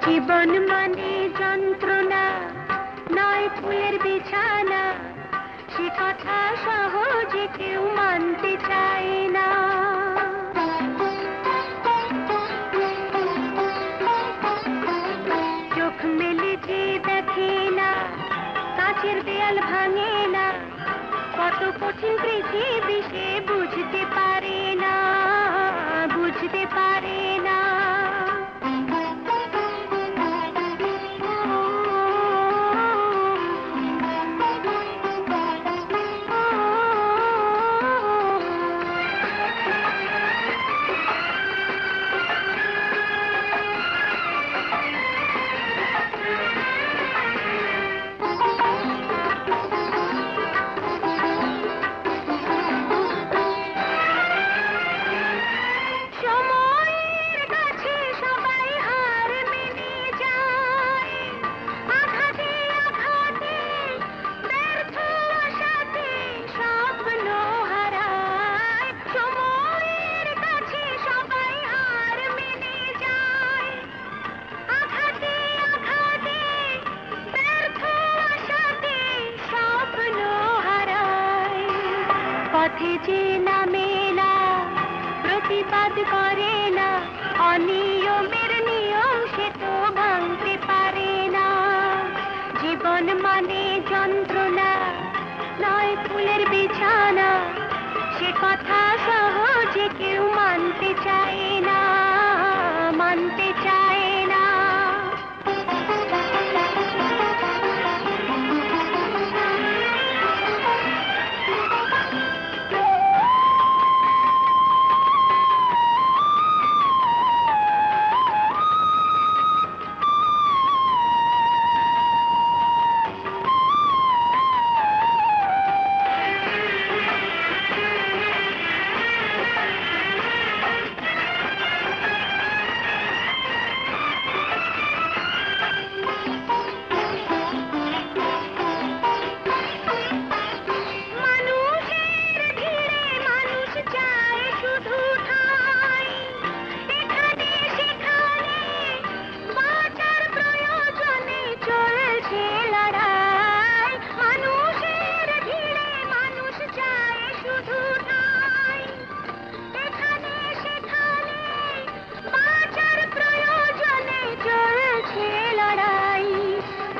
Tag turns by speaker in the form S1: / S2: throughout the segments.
S1: জীবন মানে যন্ত্রণা নয় ফুলের বিছানা, সে কথা সহজে কেউ মানতে চায় না। চোখ মেলে যে দেখে না, কাঁচের দেয়াল ভাঙে না, কত কঠিন পৃথিবী সে বুঝতে পারে না, বুঝতে পারে না। পথে যে নামে না, প্রতিবাদ করে না, অনিয়মের নিয়ম সে তো ভাঙতে পারে না। জীবন মানে যন্ত্রণা নয় ফুলের বিছানা, সে কথা সহজে কেউ মানতে চায় না, মানতে চায় না।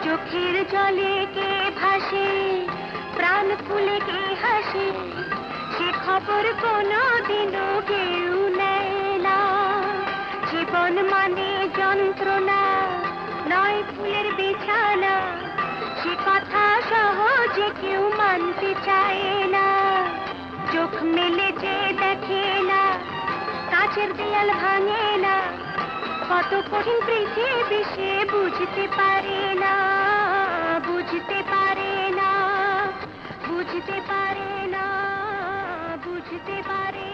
S1: চোখের জলে কে ভাসে, প্রাণ ফুলে কে হাসে, সে খবর কোনোদিনও কেউ নেয় না। জীবন মানে যন্ত্রণা নয় ফুলের বিছানা, সে কথা সহজে কেউ মানতে চায় না। চোখ মেলে যে দেখে না, কাঁচের দেয়াল ভাঙে না, কত কঠিন পৃথিবী সে বুঝতে পারে না, বুঝতে পারে না, বুঝতে পারে না, বুঝতে পারে